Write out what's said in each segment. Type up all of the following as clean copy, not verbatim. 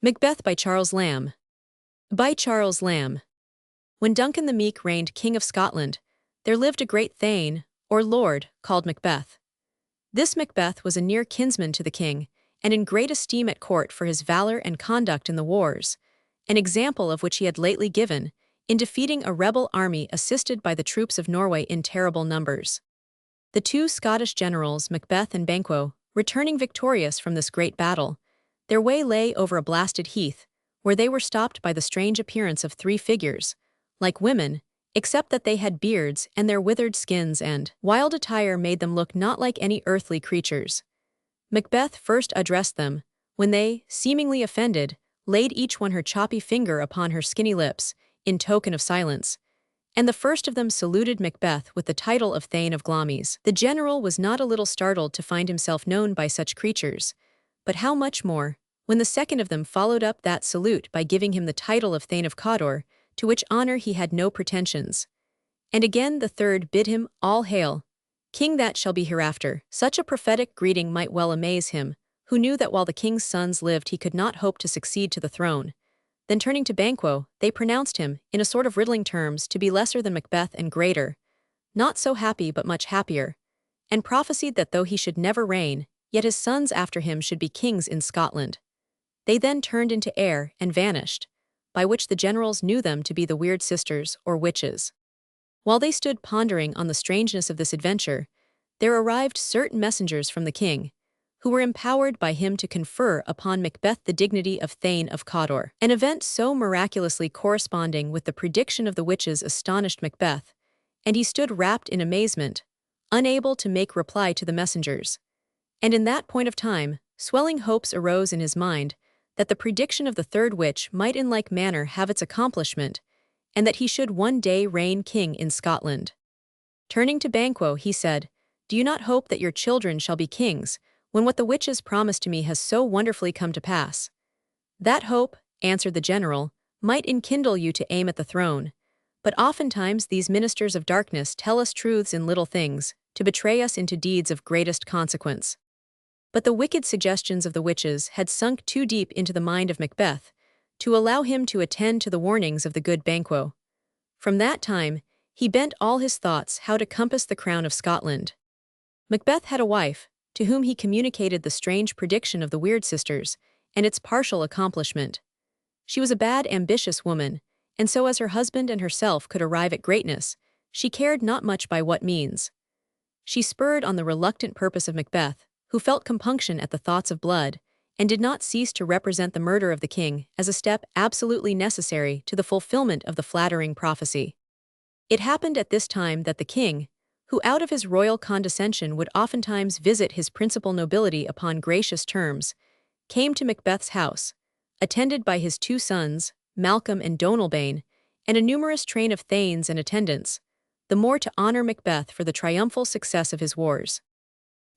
Macbeth by Charles Lamb. By Charles Lamb. When Duncan the Meek reigned King of Scotland, there lived a great thane, or lord, called Macbeth. This Macbeth was a near kinsman to the king, and in great esteem at court for his valor and conduct in the wars, an example of which he had lately given, in defeating a rebel army assisted by the troops of Norway in terrible numbers. The two Scottish generals, Macbeth and Banquo, returning victorious from this great battle, their way lay over a blasted heath, where they were stopped by the strange appearance of three figures, like women, except that they had beards and their withered skins and wild attire made them look not like any earthly creatures. Macbeth first addressed them, when they, seemingly offended, laid each one her choppy finger upon her skinny lips, in token of silence, and the first of them saluted Macbeth with the title of Thane of Glamis. The general was not a little startled to find himself known by such creatures, but how much more, when the second of them followed up that salute by giving him the title of Thane of Cawdor, to which honor he had no pretensions. And again the third bid him, "All hail, king that shall be hereafter." Such a prophetic greeting might well amaze him, who knew that while the king's sons lived he could not hope to succeed to the throne. Then turning to Banquo, they pronounced him, in a sort of riddling terms, to be lesser than Macbeth and greater, not so happy but much happier, and prophesied that though he should never reign, yet his sons after him should be kings in Scotland. They then turned into air and vanished, by which the generals knew them to be the weird sisters or witches. While they stood pondering on the strangeness of this adventure, there arrived certain messengers from the king, who were empowered by him to confer upon Macbeth the dignity of Thane of Cawdor. An event so miraculously corresponding with the prediction of the witches astonished Macbeth, and he stood wrapped in amazement, unable to make reply to the messengers. And in that point of time, swelling hopes arose in his mind that the prediction of the third witch might in like manner have its accomplishment, and that he should one day reign king in Scotland. Turning to Banquo, he said, "Do you not hope that your children shall be kings, when what the witches promised to me has so wonderfully come to pass?" "That hope," answered the general, "might enkindle you to aim at the throne, but oftentimes these ministers of darkness tell us truths in little things, to betray us into deeds of greatest consequence." But the wicked suggestions of the witches had sunk too deep into the mind of Macbeth to allow him to attend to the warnings of the good Banquo. From that time, he bent all his thoughts how to compass the crown of Scotland. Macbeth had a wife, to whom he communicated the strange prediction of the weird sisters, and its partial accomplishment. She was a bad, ambitious woman, and so as her husband and herself could arrive at greatness, she cared not much by what means. She spurred on the reluctant purpose of Macbeth, who felt compunction at the thoughts of blood, and did not cease to represent the murder of the king as a step absolutely necessary to the fulfillment of the flattering prophecy. It happened at this time that the king, who out of his royal condescension would oftentimes visit his principal nobility upon gracious terms, came to Macbeth's house, attended by his two sons, Malcolm and Donalbain, and a numerous train of thanes and attendants, the more to honor Macbeth for the triumphal success of his wars.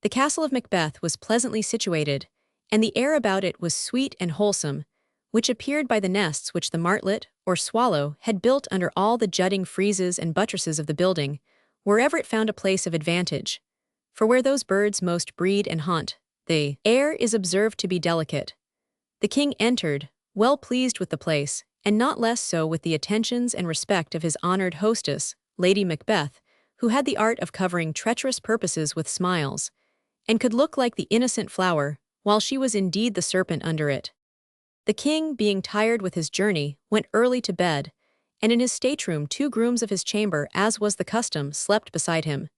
The castle of Macbeth was pleasantly situated, and the air about it was sweet and wholesome, which appeared by the nests which the martlet, or swallow, had built under all the jutting friezes and buttresses of the building, wherever it found a place of advantage. For where those birds most breed and haunt, the air is observed to be delicate. The king entered, well pleased with the place, and not less so with the attentions and respect of his honored hostess, Lady Macbeth, who had the art of covering treacherous purposes with smiles, and could look like the innocent flower, while she was indeed the serpent under it. The king, being tired with his journey, went early to bed, and in his stateroom 2 grooms of his chamber, as was the custom, slept beside him.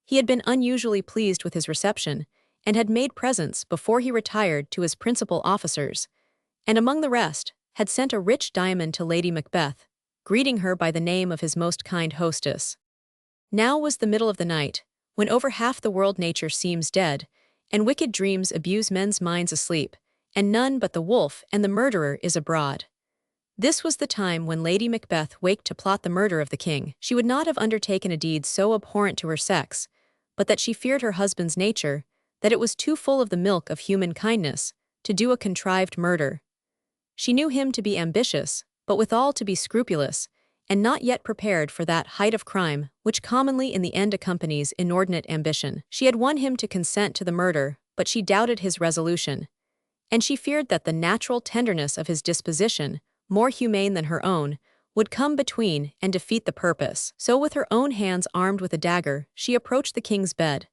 He had been unusually pleased with his reception, and had made presents before he retired to his principal officers, and among the rest, had sent a rich diamond to Lady Macbeth, greeting her by the name of his most kind hostess. Now was the middle of the night, when over half the world nature seems dead, and wicked dreams abuse men's minds asleep, and none but the wolf and the murderer is abroad. This was the time when Lady Macbeth waked to plot the murder of the king. She would not have undertaken a deed so abhorrent to her sex, but that she feared her husband's nature, that it was too full of the milk of human kindness, to do a contrived murder. She knew him to be ambitious, but withal to be scrupulous, and not yet prepared for that height of crime which commonly in the end accompanies inordinate ambition. She had won him to consent to the murder, but she doubted his resolution, and she feared that the natural tenderness of his disposition, more humane than her own, would come between and defeat the purpose. So with her own hands armed with a dagger, she approached the king's bed,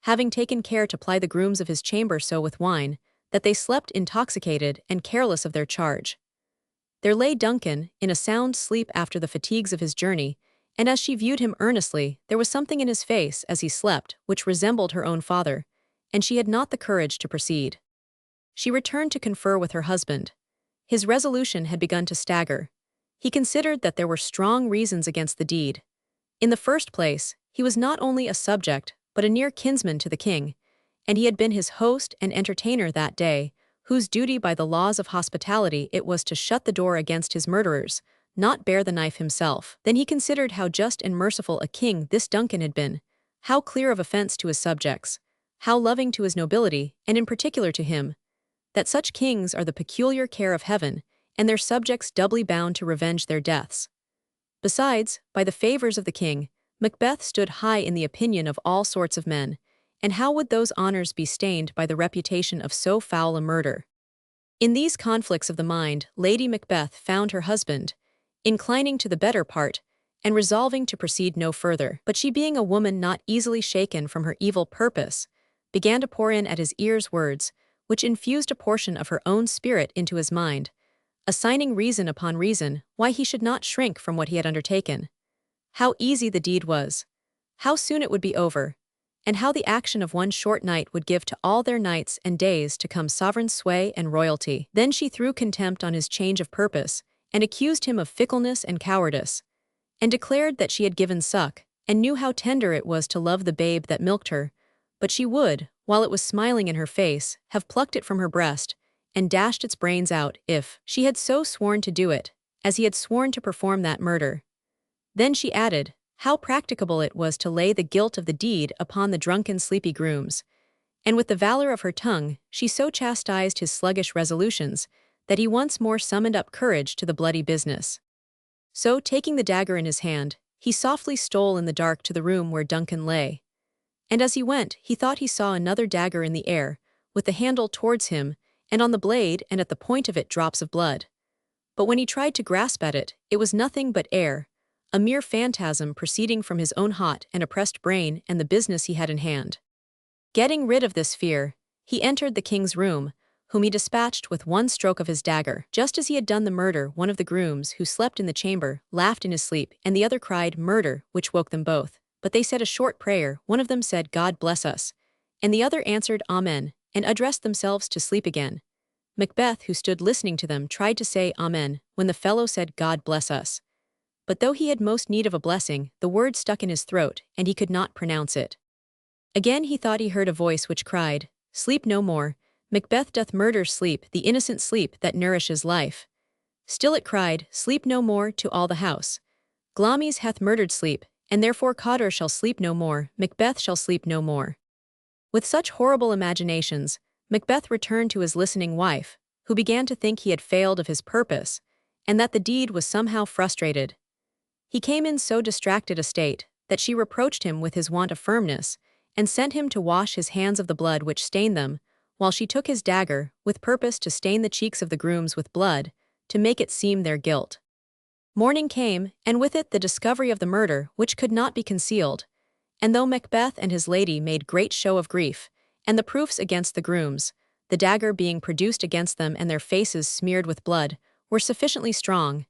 having taken care to ply the grooms of his chamber so with wine, that they slept intoxicated and careless of their charge. There lay Duncan, in a sound sleep after the fatigues of his journey, and as she viewed him earnestly, there was something in his face as he slept which resembled her own father, and she had not the courage to proceed. She returned to confer with her husband. His resolution had begun to stagger. He considered that there were strong reasons against the deed. In the first place, he was not only a subject, but a near kinsman to the king, and he had been his host and entertainer that day, whose duty by the laws of hospitality it was to shut the door against his murderers, not bear the knife himself. Then he considered how just and merciful a king this Duncan had been, how clear of offense to his subjects, how loving to his nobility, and in particular to him, that such kings are the peculiar care of heaven, and their subjects doubly bound to revenge their deaths. Besides, by the favors of the king, Macbeth stood high in the opinion of all sorts of men, and how would those honors be stained by the reputation of so foul a murder? In these conflicts of the mind, Lady Macbeth found her husband, inclining to the better part, and resolving to proceed no further. But she, being a woman not easily shaken from her evil purpose, began to pour in at his ears words, which infused a portion of her own spirit into his mind, assigning reason upon reason why he should not shrink from what he had undertaken. How easy the deed was, how soon it would be over, and how the action of one short night would give to all their nights and days to come sovereign sway and royalty. Then she threw contempt on his change of purpose, and accused him of fickleness and cowardice, and declared that she had given suck, and knew how tender it was to love the babe that milked her, but she would, while it was smiling in her face, have plucked it from her breast, and dashed its brains out, if she had so sworn to do it, as he had sworn to perform that murder. Then she added, how practicable it was to lay the guilt of the deed upon the drunken sleepy grooms, and with the valor of her tongue she so chastised his sluggish resolutions, that he once more summoned up courage to the bloody business. So, taking the dagger in his hand, he softly stole in the dark to the room where Duncan lay. And as he went, he thought he saw another dagger in the air, with the handle towards him, and on the blade and at the point of it drops of blood. But when he tried to grasp at it, it was nothing but air, a mere phantasm proceeding from his own hot and oppressed brain and the business he had in hand. Getting rid of this fear, he entered the king's room, whom he dispatched with one stroke of his dagger. Just as he had done the murder, one of the grooms who slept in the chamber laughed in his sleep, and the other cried, "Murder," which woke them both. But they said a short prayer. One of them said, "God bless us," and the other answered, "Amen," and addressed themselves to sleep again. Macbeth, who stood listening to them, tried to say Amen, when the fellow said, "God bless us." But though he had most need of a blessing, the word stuck in his throat, and he could not pronounce it. Again he thought he heard a voice which cried, "Sleep no more. Macbeth doth murder sleep, the innocent sleep that nourishes life." Still it cried, "Sleep no more," to all the house. "Glamis hath murdered sleep, and therefore Cawdor shall sleep no more, Macbeth shall sleep no more." With such horrible imaginations, Macbeth returned to his listening wife, who began to think he had failed of his purpose, and that the deed was somehow frustrated. He came in so distracted a state, that she reproached him with his want of firmness, and sent him to wash his hands of the blood which stained them, while she took his dagger, with purpose to stain the cheeks of the grooms with blood, to make it seem their guilt. Morning came, and with it the discovery of the murder, which could not be concealed, and though Macbeth and his lady made great show of grief, and the proofs against the grooms, the dagger being produced against them and their faces smeared with blood, were sufficiently strong,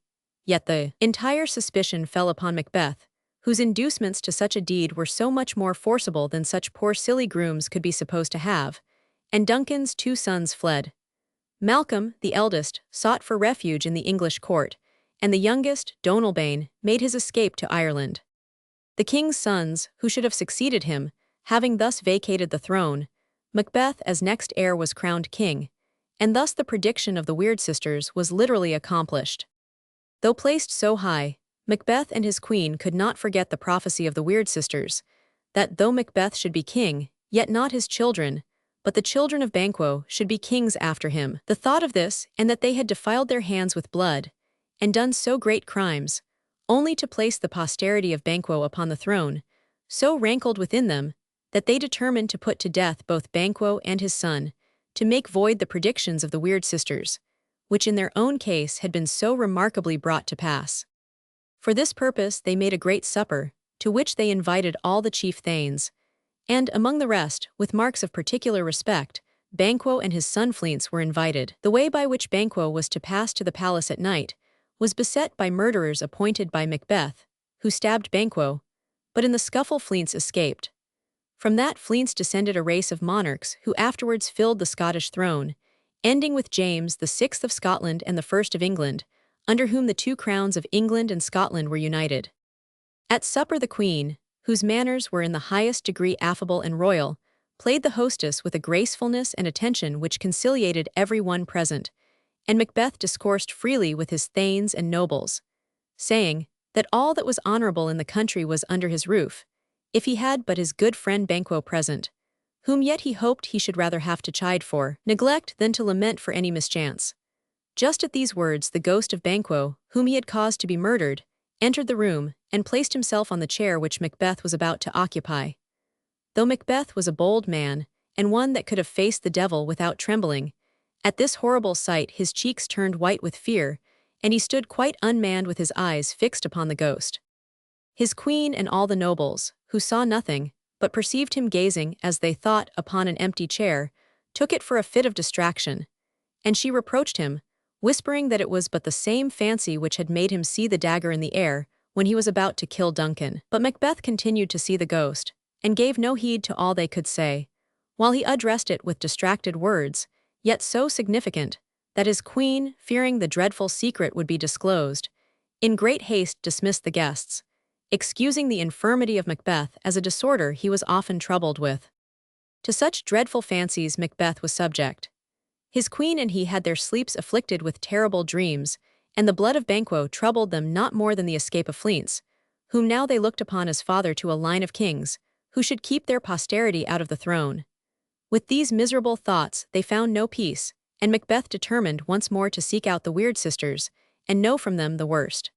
yet the entire suspicion fell upon Macbeth, whose inducements to such a deed were so much more forcible than such poor silly grooms could be supposed to have, and Duncan's 2 sons fled. Malcolm, the eldest, sought for refuge in the English court, and the youngest, Donalbain, made his escape to Ireland. The king's sons, who should have succeeded him, having thus vacated the throne, Macbeth as next heir was crowned king, and thus the prediction of the Weird sisters was literally accomplished. Though placed so high, Macbeth and his queen could not forget the prophecy of the Weird sisters, that though Macbeth should be king, yet not his children, but the children of Banquo should be kings after him. The thought of this, and that they had defiled their hands with blood, and done so great crimes, only to place the posterity of Banquo upon the throne, so rankled within them, that they determined to put to death both Banquo and his son, to make void the predictions of the weird sisters, which in their own case had been so remarkably brought to pass. For this purpose they made a great supper, to which they invited all the chief thanes, and, among the rest, with marks of particular respect, Banquo and his son Fleance were invited. The way by which Banquo was to pass to the palace at night was beset by murderers appointed by Macbeth, who stabbed Banquo, but in the scuffle Fleance escaped. From that Fleance descended a race of monarchs who afterwards filled the Scottish throne, ending with James VI of Scotland and the First of England, under whom the two crowns of England and Scotland were united. At supper the Queen, whose manners were in the highest degree affable and royal, played the hostess with a gracefulness and attention which conciliated every one present, and Macbeth discoursed freely with his thanes and nobles, saying that all that was honorable in the country was under his roof, if he had but his good friend Banquo present, whom yet he hoped he should rather have to chide for neglect than to lament for any mischance. Just at these words the ghost of Banquo, whom he had caused to be murdered, entered the room, and placed himself on the chair which Macbeth was about to occupy. Though Macbeth was a bold man, and one that could have faced the devil without trembling, at this horrible sight his cheeks turned white with fear, and he stood quite unmanned with his eyes fixed upon the ghost. His queen and all the nobles, who saw nothing, but perceived him gazing, as they thought, upon an empty chair, took it for a fit of distraction, and she reproached him, whispering that it was but the same fancy which had made him see the dagger in the air when he was about to kill Duncan. But Macbeth continued to see the ghost, and gave no heed to all they could say, while he addressed it with distracted words, yet so significant, that his queen, fearing the dreadful secret would be disclosed, in great haste dismissed the guests, excusing the infirmity of Macbeth as a disorder he was often troubled with. To such dreadful fancies Macbeth was subject. His queen and he had their sleeps afflicted with terrible dreams, and the blood of Banquo troubled them not more than the escape of Fleance, whom now they looked upon as father to a line of kings, who should keep their posterity out of the throne. With these miserable thoughts they found no peace, and Macbeth determined once more to seek out the weird sisters, and know from them the worst.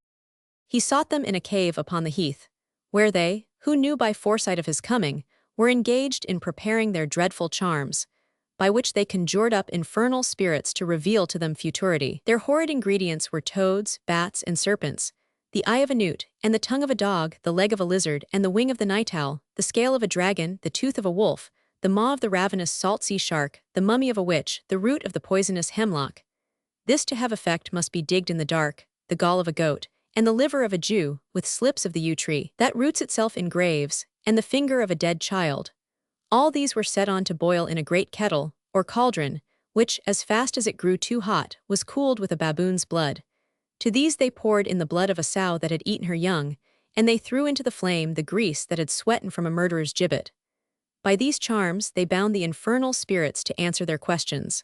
He sought them in a cave upon the heath, where they, who knew by foresight of his coming, were engaged in preparing their dreadful charms, by which they conjured up infernal spirits to reveal to them futurity. Their horrid ingredients were toads, bats, and serpents, the eye of a newt, and the tongue of a dog, the leg of a lizard, and the wing of the night owl, the scale of a dragon, the tooth of a wolf, the maw of the ravenous salt sea shark, the mummy of a witch, the root of the poisonous hemlock. This to have effect must be digged in the dark, the gall of a goat, and the liver of a Jew, with slips of the yew tree, that roots itself in graves, and the finger of a dead child. All these were set on to boil in a great kettle, or cauldron, which, as fast as it grew too hot, was cooled with a baboon's blood. To these they poured in the blood of a sow that had eaten her young, and they threw into the flame the grease that had sweaten from a murderer's gibbet. By these charms they bound the infernal spirits to answer their questions.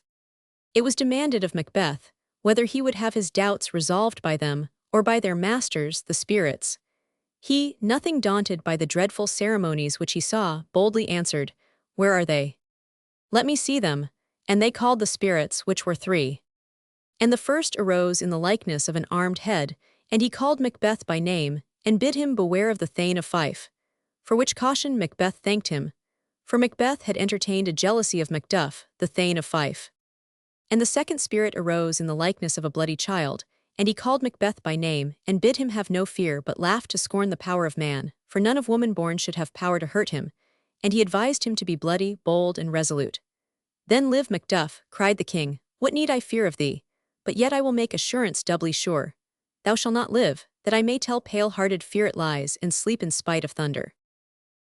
It was demanded of Macbeth whether he would have his doubts resolved by them, or by their masters, the spirits. He, nothing daunted by the dreadful ceremonies which he saw, boldly answered, "Where are they? Let me see them." And they called the spirits, which were three. And the first arose in the likeness of an armed head, and he called Macbeth by name, and bid him beware of the Thane of Fife. For which caution Macbeth thanked him, for Macbeth had entertained a jealousy of Macduff, the Thane of Fife. And the second spirit arose in the likeness of a bloody child, and he called Macbeth by name, and bid him have no fear but laugh to scorn the power of man, for none of woman born should have power to hurt him, and he advised him to be bloody, bold, and resolute. "Then live, Macduff," cried the king, "what need I fear of thee? But yet I will make assurance doubly sure. Thou shalt not live, that I may tell pale-hearted fear it lies, and sleep in spite of thunder."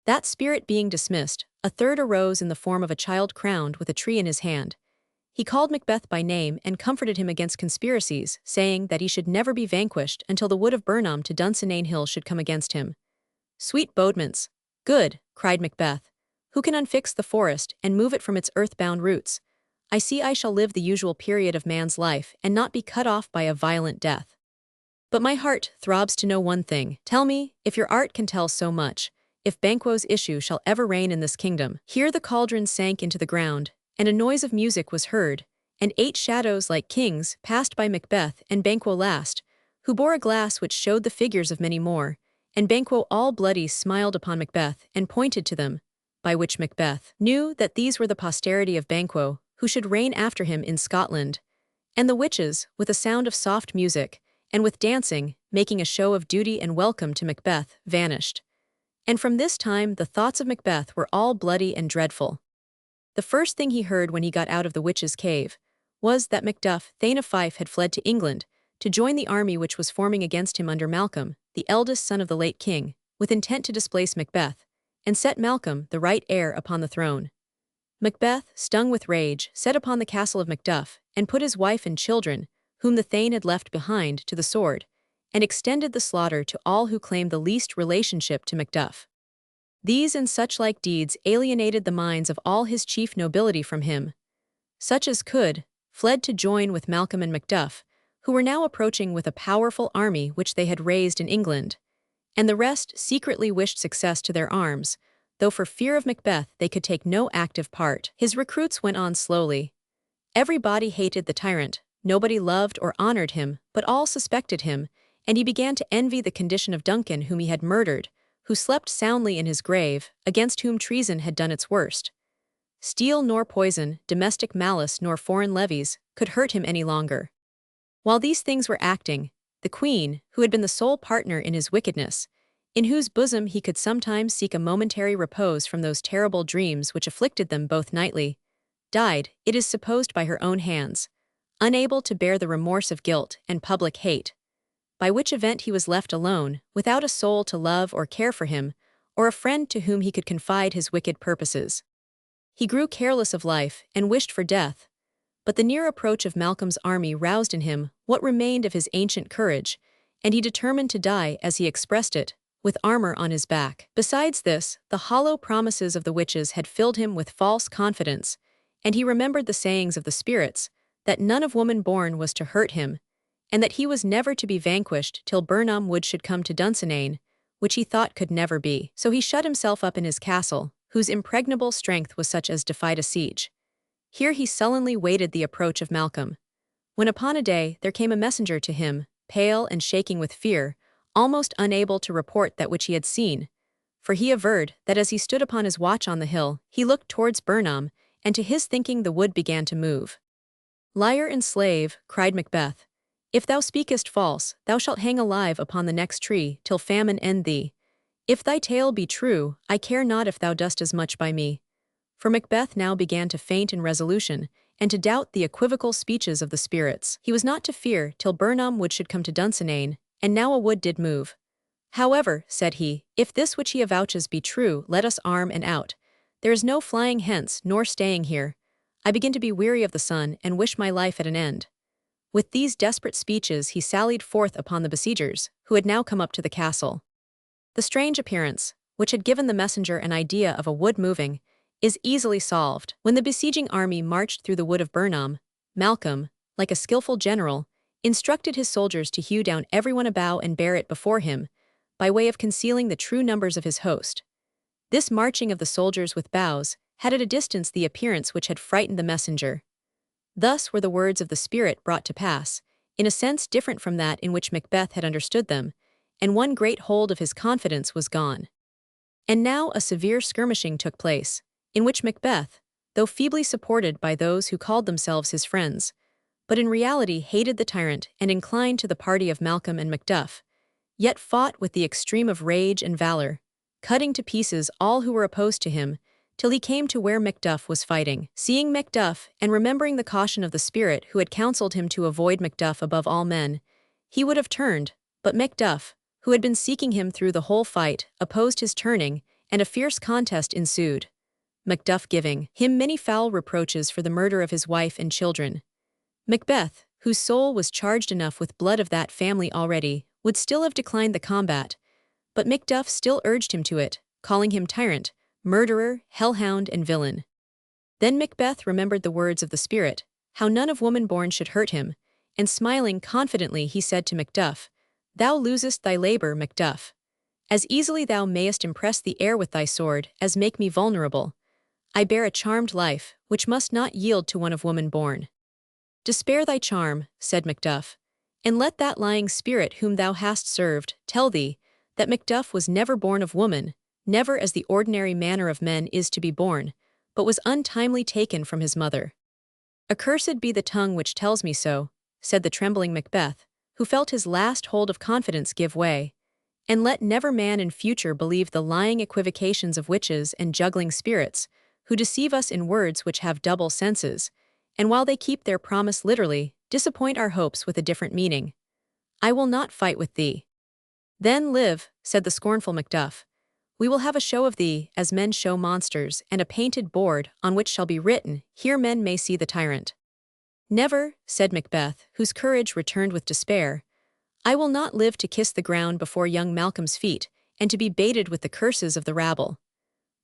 That spirit being dismissed, a third arose in the form of a child crowned with a tree in his hand. He called Macbeth by name and comforted him against conspiracies, saying that he should never be vanquished until the wood of Burnham to Dunsinane Hill should come against him. "Sweet bodements! Good!" cried Macbeth. "Who can unfix the forest and move it from its earth-bound roots? I see I shall live the usual period of man's life and not be cut off by a violent death. But my heart throbs to know one thing. Tell me, if your art can tell so much, if Banquo's issue shall ever reign in this kingdom." Here the cauldron sank into the ground, and a noise of music was heard, and 8 shadows like kings passed by Macbeth and Banquo last, who bore a glass which showed the figures of many more, and Banquo all bloody smiled upon Macbeth and pointed to them, by which Macbeth knew that these were the posterity of Banquo, who should reign after him in Scotland. And the witches, with a sound of soft music, and with dancing, making a show of duty and welcome to Macbeth, vanished. And from this time the thoughts of Macbeth were all bloody and dreadful. The first thing he heard when he got out of the witch's cave was that Macduff, Thane of Fife, had fled to England to join the army which was forming against him under Malcolm, the eldest son of the late king, with intent to displace Macbeth, and set Malcolm, the right heir, upon the throne. Macbeth, stung with rage, set upon the castle of Macduff, and put his wife and children, whom the Thane had left behind, to the sword, and extended the slaughter to all who claimed the least relationship to Macduff. These and such like deeds alienated the minds of all his chief nobility from him. Such as could, fled to join with Malcolm and Macduff, who were now approaching with a powerful army which they had raised in England, and the rest secretly wished success to their arms, though for fear of Macbeth they could take no active part. His recruits went on slowly. Everybody hated the tyrant, nobody loved or honored him, but all suspected him, and he began to envy the condition of Duncan whom he had murdered, who slept soundly in his grave, against whom treason had done its worst. Steel nor poison, domestic malice nor foreign levies, could hurt him any longer. While these things were acting, the queen, who had been the sole partner in his wickedness, in whose bosom he could sometimes seek a momentary repose from those terrible dreams which afflicted them both nightly, died, it is supposed by her own hands, unable to bear the remorse of guilt and public hate, by which event he was left alone, without a soul to love or care for him, or a friend to whom he could confide his wicked purposes. He grew careless of life and wished for death, but the near approach of Malcolm's army roused in him what remained of his ancient courage, and he determined to die, as he expressed it, with armor on his back. Besides this, the hollow promises of the witches had filled him with false confidence, and he remembered the sayings of the spirits, that none of woman born was to hurt him, and that he was never to be vanquished till Burnham Wood should come to Dunsinane, which he thought could never be. So he shut himself up in his castle, whose impregnable strength was such as defied a siege. Here he sullenly waited the approach of Malcolm, when upon a day there came a messenger to him, pale and shaking with fear, almost unable to report that which he had seen, for he averred that as he stood upon his watch on the hill, he looked towards Burnham, and to his thinking the wood began to move. "Liar and slave," cried Macbeth, "if thou speakest false, thou shalt hang alive upon the next tree till famine end thee. If thy tale be true, I care not if thou dost as much by me." For Macbeth now began to faint in resolution, and to doubt the equivocal speeches of the spirits. He was not to fear till Burnham Wood should come to Dunsinane, and now a wood did move. "However," said he, "if this which he avouches be true, let us arm and out. There is no flying hence, nor staying here. I begin to be weary of the sun, and wish my life at an end." With these desperate speeches he sallied forth upon the besiegers, who had now come up to the castle. The strange appearance, which had given the messenger an idea of a wood moving, is easily solved. When the besieging army marched through the wood of Burnham, Malcolm, like a skillful general, instructed his soldiers to hew down everyone a bough and bear it before him, by way of concealing the true numbers of his host. This marching of the soldiers with boughs had at a distance the appearance which had frightened the messenger. Thus were the words of the spirit brought to pass, in a sense different from that in which Macbeth had understood them, and one great hold of his confidence was gone. And now a severe skirmishing took place, in which Macbeth, though feebly supported by those who called themselves his friends, but in reality hated the tyrant and inclined to the party of Malcolm and Macduff, yet fought with the extreme of rage and valor, cutting to pieces all who were opposed to him, till he came to where Macduff was fighting. Seeing Macduff, and remembering the caution of the spirit who had counseled him to avoid Macduff above all men, he would have turned, but Macduff, who had been seeking him through the whole fight, opposed his turning, and a fierce contest ensued, Macduff giving him many foul reproaches for the murder of his wife and children. Macbeth, whose soul was charged enough with blood of that family already, would still have declined the combat, but Macduff still urged him to it, calling him tyrant, murderer, hellhound, and villain. Then Macbeth remembered the words of the spirit, how none of woman born should hurt him, and smiling confidently he said to Macduff, "Thou losest thy labor, Macduff. As easily thou mayest impress the air with thy sword as make me vulnerable. I bear a charmed life, which must not yield to one of woman born." "Despair thy charm," said Macduff, "and let that lying spirit whom thou hast served tell thee that Macduff was never born of woman, never as the ordinary manner of men is to be born, but was untimely taken from his mother." "Accursed be the tongue which tells me so," said the trembling Macbeth, who felt his last hold of confidence give way. "And let never man in future believe the lying equivocations of witches and juggling spirits, who deceive us in words which have double senses, and while they keep their promise literally, disappoint our hopes with a different meaning. I will not fight with thee." "Then live," said the scornful Macduff. "We will have a show of thee, as men show monsters, and a painted board, on which shall be written, Here men may see the tyrant." "Never," said Macbeth, whose courage returned with despair. "I will not live to kiss the ground before young Malcolm's feet, and to be baited with the curses of the rabble.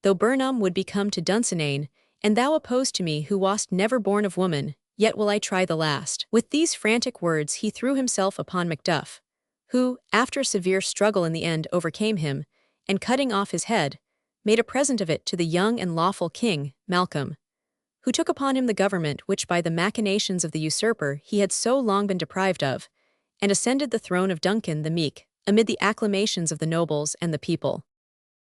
Though Burnham would become to Dunsinane, and thou opposed to me who wast never born of woman, yet will I try the last." With these frantic words he threw himself upon Macduff, who, after a severe struggle in the end overcame him, and cutting off his head, made a present of it to the young and lawful king, Malcolm, who took upon him the government which by the machinations of the usurper he had so long been deprived of, and ascended the throne of Duncan the Meek, amid the acclamations of the nobles and the people.